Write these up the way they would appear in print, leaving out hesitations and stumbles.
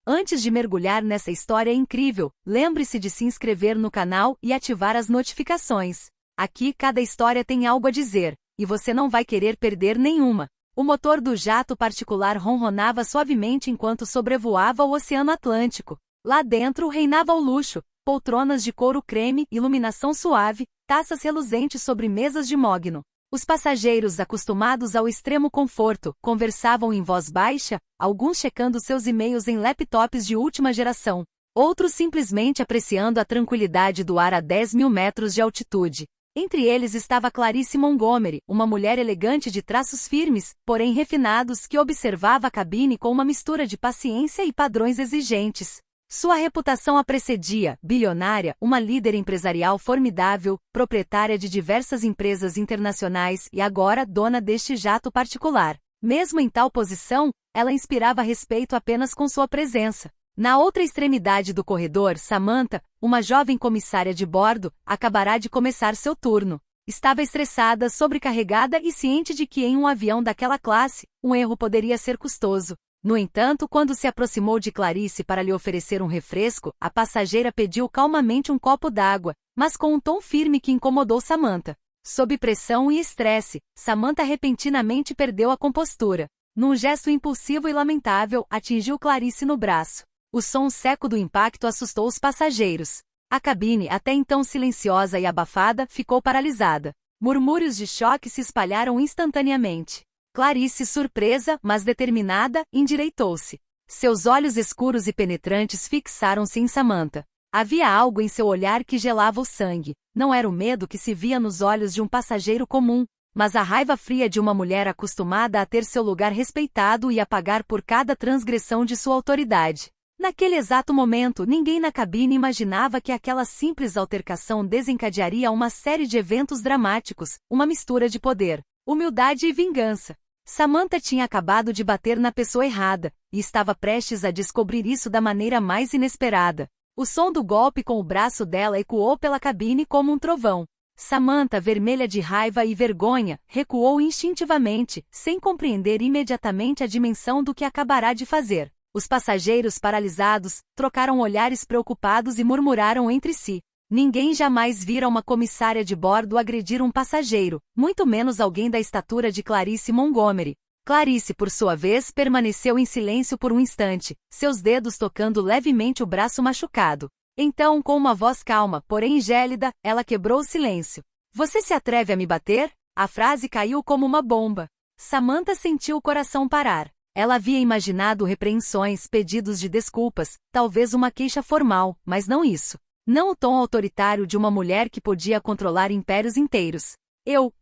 Antes de mergulhar nessa história incrível, lembre-se de se inscrever no canal e ativar as notificações. Aqui cada história tem algo a dizer, e você não vai querer perder nenhuma. O motor do jato particular ronronava suavemente enquanto sobrevoava o Oceano Atlântico. Lá dentro reinava o luxo, poltronas de couro creme, iluminação suave, taças reluzentes sobre mesas de mogno. Os passageiros, acostumados ao extremo conforto, conversavam em voz baixa, alguns checando seus e-mails em laptops de última geração, outros simplesmente apreciando a tranquilidade do ar a 10 mil metros de altitude. Entre eles estava Clarice Montgomery, uma mulher elegante de traços firmes, porém refinados, que observava a cabine com uma mistura de paciência e padrões exigentes. Sua reputação a precedia, bilionária, uma líder empresarial formidável, proprietária de diversas empresas internacionais e agora dona deste jato particular. Mesmo em tal posição, ela inspirava respeito apenas com sua presença. Na outra extremidade do corredor, Samantha, uma jovem comissária de bordo, acabará de começar seu turno. Estava estressada, sobrecarregada e ciente de que em um avião daquela classe, um erro poderia ser custoso. No entanto, quando se aproximou de Clarice para lhe oferecer um refresco, a passageira pediu calmamente um copo d'água, mas com um tom firme que incomodou Samantha. Sob pressão e estresse, Samantha repentinamente perdeu a compostura. Num gesto impulsivo e lamentável, atingiu Clarice no braço. O som seco do impacto assustou os passageiros. A cabine, até então silenciosa e abafada, ficou paralisada. Murmúrios de choque se espalharam instantaneamente. Clarice, surpresa, mas determinada, endireitou-se. Seus olhos escuros e penetrantes fixaram-se em Samantha. Havia algo em seu olhar que gelava o sangue. Não era o medo que se via nos olhos de um passageiro comum, mas a raiva fria de uma mulher acostumada a ter seu lugar respeitado e a pagar por cada transgressão de sua autoridade. Naquele exato momento, ninguém na cabine imaginava que aquela simples altercação desencadearia uma série de eventos dramáticos, uma mistura de poder, humildade e vingança. Samantha tinha acabado de bater na pessoa errada, e estava prestes a descobrir isso da maneira mais inesperada. O som do golpe com o braço dela ecoou pela cabine como um trovão. Samantha, vermelha de raiva e vergonha, recuou instintivamente, sem compreender imediatamente a dimensão do que acabará de fazer. Os passageiros, paralisados, trocaram olhares preocupados e murmuraram entre si. Ninguém jamais vira uma comissária de bordo agredir um passageiro, muito menos alguém da estatura de Clarice Montgomery. Clarice, por sua vez, permaneceu em silêncio por um instante, seus dedos tocando levemente o braço machucado. Então, com uma voz calma, porém gélida, ela quebrou o silêncio. "Você se atreve a me bater?" A frase caiu como uma bomba. Samantha sentiu o coração parar. Ela havia imaginado repreensões, pedidos de desculpas, talvez uma queixa formal, mas não isso. Não o tom autoritário de uma mulher que podia controlar impérios inteiros. Eu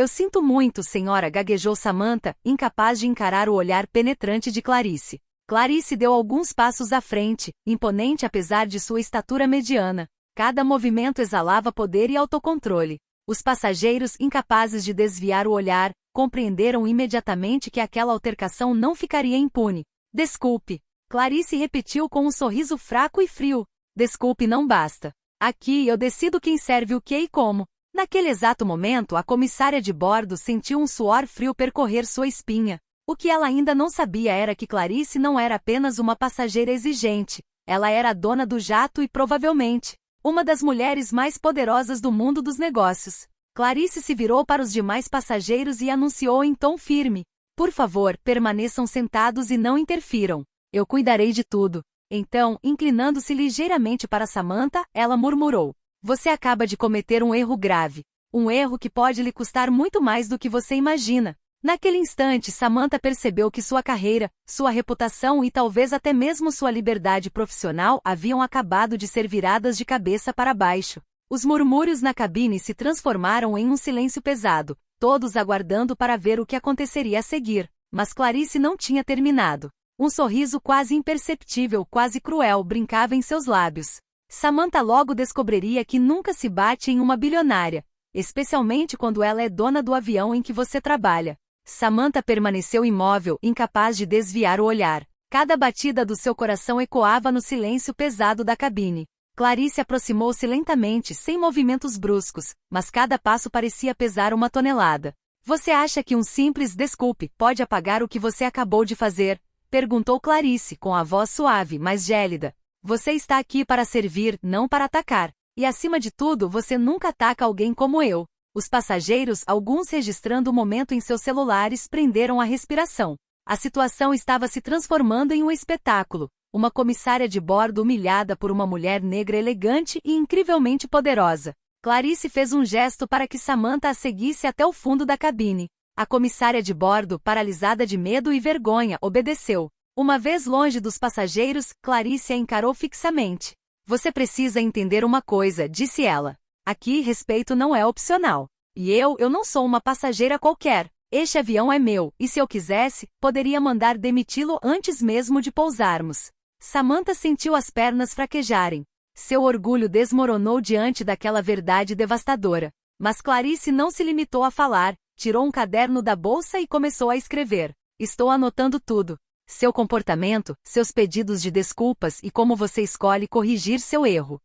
sinto muito, senhora", gaguejou Samantha, incapaz de encarar o olhar penetrante de Clarice. Clarice deu alguns passos à frente, imponente apesar de sua estatura mediana. Cada movimento exalava poder e autocontrole. Os passageiros, incapazes de desviar o olhar, compreenderam imediatamente que aquela altercação não ficaria impune. "Desculpe", Clarice repetiu com um sorriso fraco e frio. "Desculpe não basta. Aqui eu decido quem serve o que e como." Naquele exato momento, a comissária de bordo sentiu um suor frio percorrer sua espinha. O que ela ainda não sabia era que Clarice não era apenas uma passageira exigente. Ela era a dona do jato e, provavelmente, uma das mulheres mais poderosas do mundo dos negócios. Clarice se virou para os demais passageiros e anunciou em tom firme: "Por favor, permaneçam sentados e não interfiram. Eu cuidarei de tudo." Então, inclinando-se ligeiramente para Samantha, ela murmurou: "Você acaba de cometer um erro grave. Um erro que pode lhe custar muito mais do que você imagina." Naquele instante, Samantha percebeu que sua carreira, sua reputação e talvez até mesmo sua liberdade profissional haviam acabado de ser viradas de cabeça para baixo. Os murmúrios na cabine se transformaram em um silêncio pesado, todos aguardando para ver o que aconteceria a seguir. Mas Clarice não tinha terminado. Um sorriso quase imperceptível, quase cruel, brincava em seus lábios. Samantha logo descobriria que nunca se bate em uma bilionária, especialmente quando ela é dona do avião em que você trabalha. Samantha permaneceu imóvel, incapaz de desviar o olhar. Cada batida do seu coração ecoava no silêncio pesado da cabine. Clarice aproximou-se lentamente, sem movimentos bruscos, mas cada passo parecia pesar uma tonelada. "Você acha que um simples desculpe pode apagar o que você acabou de fazer?" Perguntou Clarice com a voz suave, mas gélida. Você está aqui para servir, não para atacar. E acima de tudo, você nunca ataca alguém como eu. Os passageiros, alguns registrando o momento em seus celulares, prenderam a respiração. A situação estava se transformando em um espetáculo. Uma comissária de bordo humilhada por uma mulher negra elegante e incrivelmente poderosa. Clarice fez um gesto para que Samantha a seguisse até o fundo da cabine. A comissária de bordo, paralisada de medo e vergonha, obedeceu. Uma vez longe dos passageiros, Clarice a encarou fixamente. Você precisa entender uma coisa, disse ela. Aqui, respeito não é opcional. E eu não sou uma passageira qualquer. Este avião é meu, e se eu quisesse, poderia mandar demiti-lo antes mesmo de pousarmos. Samantha sentiu as pernas fraquejarem. Seu orgulho desmoronou diante daquela verdade devastadora. Mas Clarice não se limitou a falar, tirou um caderno da bolsa e começou a escrever. Estou anotando tudo. Seu comportamento, seus pedidos de desculpas e como você escolhe corrigir seu erro.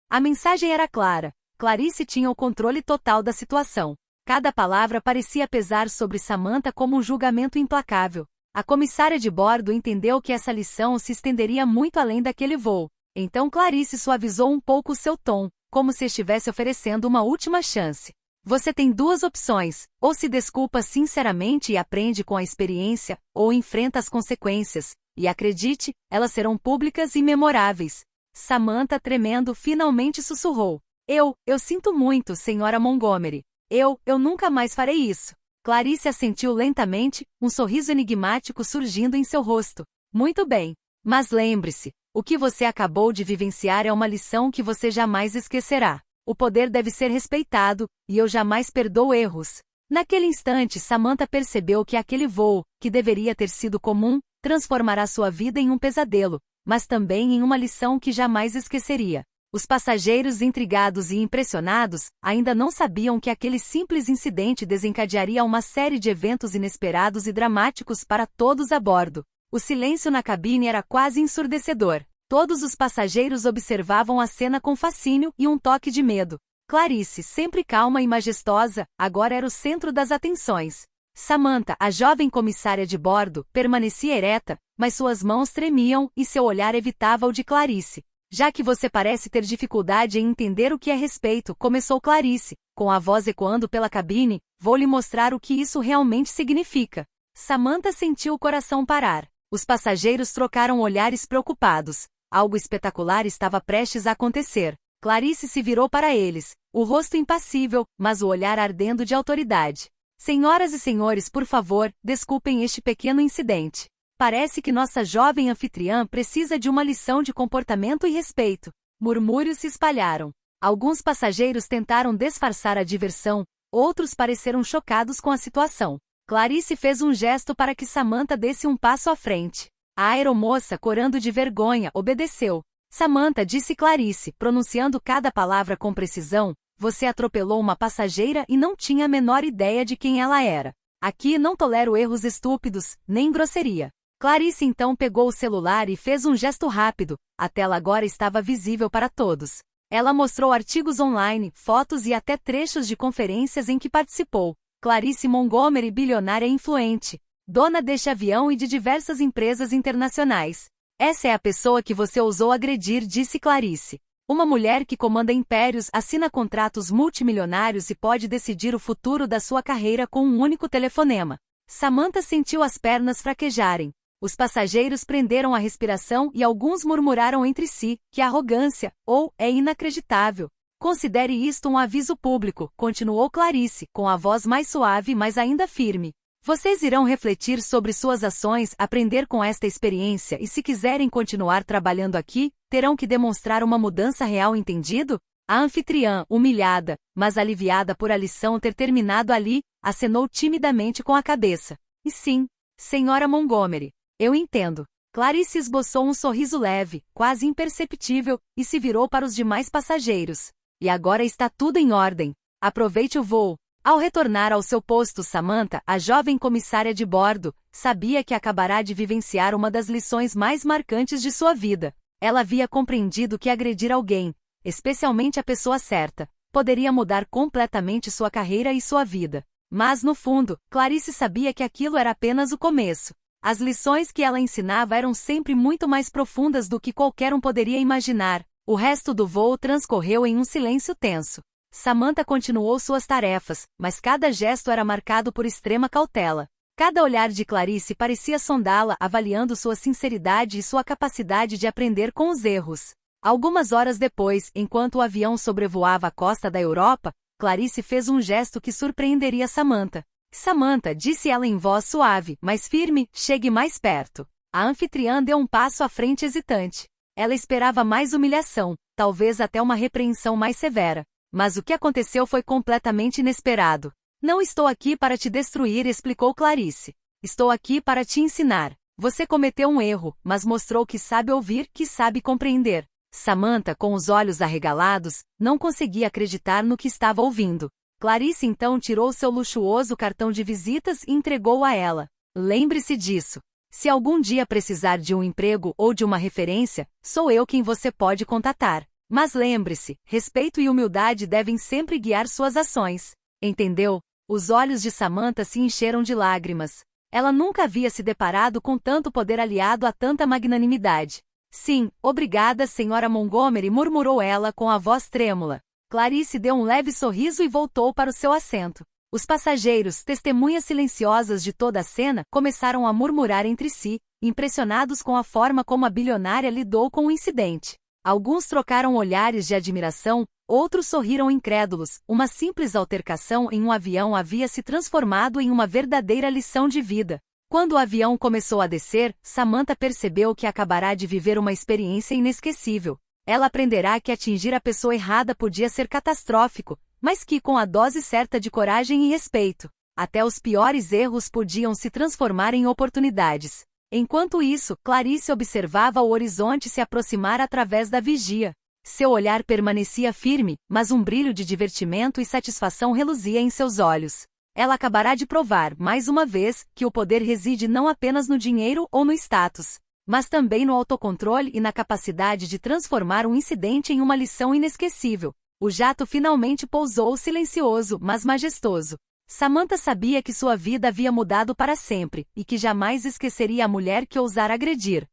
A mensagem era clara. Clarice tinha o controle total da situação. Cada palavra parecia pesar sobre Samantha como um julgamento implacável. A comissária de bordo entendeu que essa lição se estenderia muito além daquele voo. Então Clarice suavizou um pouco seu tom, como se estivesse oferecendo uma última chance. Você tem duas opções, ou se desculpa sinceramente e aprende com a experiência, ou enfrenta as consequências, e acredite, elas serão públicas e memoráveis. Samantha, tremendo, finalmente sussurrou. Eu sinto muito, senhora Montgomery. Eu nunca mais farei isso. Clarice assentiu lentamente, um sorriso enigmático surgindo em seu rosto. Muito bem. Mas lembre-se, o que você acabou de vivenciar é uma lição que você jamais esquecerá. O poder deve ser respeitado, e eu jamais perdoo erros. Naquele instante, Samantha percebeu que aquele voo, que deveria ter sido comum, transformará sua vida em um pesadelo, mas também em uma lição que jamais esqueceria. Os passageiros, intrigados e impressionados, ainda não sabiam que aquele simples incidente desencadearia uma série de eventos inesperados e dramáticos para todos a bordo. O silêncio na cabine era quase ensurdecedor. Todos os passageiros observavam a cena com fascínio e um toque de medo. Clarice, sempre calma e majestosa, agora era o centro das atenções. Samantha, a jovem comissária de bordo, permanecia ereta, mas suas mãos tremiam e seu olhar evitava o de Clarice. Já que você parece ter dificuldade em entender o que é respeito, começou Clarice, com a voz ecoando pela cabine, vou lhe mostrar o que isso realmente significa. Samantha sentiu o coração parar. Os passageiros trocaram olhares preocupados. Algo espetacular estava prestes a acontecer. Clarice se virou para eles, o rosto impassível, mas o olhar ardendo de autoridade. Senhoras e senhores, por favor, desculpem este pequeno incidente. Parece que nossa jovem anfitriã precisa de uma lição de comportamento e respeito. Murmúrios se espalharam. Alguns passageiros tentaram disfarçar a diversão, outros pareceram chocados com a situação. Clarice fez um gesto para que Samantha desse um passo à frente. A aeromoça, corando de vergonha, obedeceu. Samantha, disse Clarice, pronunciando cada palavra com precisão, você atropelou uma passageira e não tinha a menor ideia de quem ela era. Aqui não tolero erros estúpidos, nem grosseria. Clarice então pegou o celular e fez um gesto rápido, a tela agora estava visível para todos. Ela mostrou artigos online, fotos e até trechos de conferências em que participou. Clarice Montgomery, bilionária influente, dona deste avião e de diversas empresas internacionais. Essa é a pessoa que você ousou agredir, disse Clarice. Uma mulher que comanda impérios, assina contratos multimilionários e pode decidir o futuro da sua carreira com um único telefonema. Samantha sentiu as pernas fraquejarem. Os passageiros prenderam a respiração e alguns murmuraram entre si, que arrogância, ou, é inacreditável. Considere isto um aviso público, continuou Clarice, com a voz mais suave mas ainda firme. Vocês irão refletir sobre suas ações, aprender com esta experiência e se quiserem continuar trabalhando aqui, terão que demonstrar uma mudança real, entendido? A anfitriã, humilhada, mas aliviada por a lição ter terminado ali, acenou timidamente com a cabeça. E sim, senhora Montgomery, eu entendo. Clarice esboçou um sorriso leve, quase imperceptível, e se virou para os demais passageiros. E agora está tudo em ordem. Aproveite o voo. Ao retornar ao seu posto, Samantha, a jovem comissária de bordo, sabia que acabará de vivenciar uma das lições mais marcantes de sua vida. Ela havia compreendido que agredir alguém, especialmente a pessoa certa, poderia mudar completamente sua carreira e sua vida. Mas, no fundo, Clarice sabia que aquilo era apenas o começo. As lições que ela ensinava eram sempre muito mais profundas do que qualquer um poderia imaginar. O resto do voo transcorreu em um silêncio tenso. Samantha continuou suas tarefas, mas cada gesto era marcado por extrema cautela. Cada olhar de Clarice parecia sondá-la, avaliando sua sinceridade e sua capacidade de aprender com os erros. Algumas horas depois, enquanto o avião sobrevoava a costa da Europa, Clarice fez um gesto que surpreenderia Samantha. Samantha, disse ela em voz suave, mas firme, chegue mais perto. A anfitriã deu um passo à frente hesitante. Ela esperava mais humilhação, talvez até uma repreensão mais severa. Mas o que aconteceu foi completamente inesperado. Não estou aqui para te destruir, explicou Clarice. Estou aqui para te ensinar. Você cometeu um erro, mas mostrou que sabe ouvir, que sabe compreender. Samantha, com os olhos arregalados, não conseguia acreditar no que estava ouvindo. Clarice então tirou seu luxuoso cartão de visitas e entregou-o a ela. Lembre-se disso. Se algum dia precisar de um emprego ou de uma referência, sou eu quem você pode contatar. Mas lembre-se, respeito e humildade devem sempre guiar suas ações. Entendeu? Os olhos de Samantha se encheram de lágrimas. Ela nunca havia se deparado com tanto poder aliado a tanta magnanimidade. Sim, obrigada, senhora Montgomery, murmurou ela com a voz trêmula. Clarice deu um leve sorriso e voltou para o seu assento. Os passageiros, testemunhas silenciosas de toda a cena, começaram a murmurar entre si, impressionados com a forma como a bilionária lidou com o incidente. Alguns trocaram olhares de admiração, outros sorriram incrédulos. Uma simples altercação em um avião havia se transformado em uma verdadeira lição de vida. Quando o avião começou a descer, Samantha percebeu que acabará de viver uma experiência inesquecível. Ela aprenderá que atingir a pessoa errada podia ser catastrófico, mas que com a dose certa de coragem e respeito, até os piores erros podiam se transformar em oportunidades. Enquanto isso, Clarice observava o horizonte se aproximar através da vigia. Seu olhar permanecia firme, mas um brilho de divertimento e satisfação reluzia em seus olhos. Ela acabará de provar, mais uma vez, que o poder reside não apenas no dinheiro ou no status, mas também no autocontrole e na capacidade de transformar um incidente em uma lição inesquecível. O jato finalmente pousou silencioso, mas majestoso. Samantha sabia que sua vida havia mudado para sempre, e que jamais esqueceria a mulher que ousara agredir.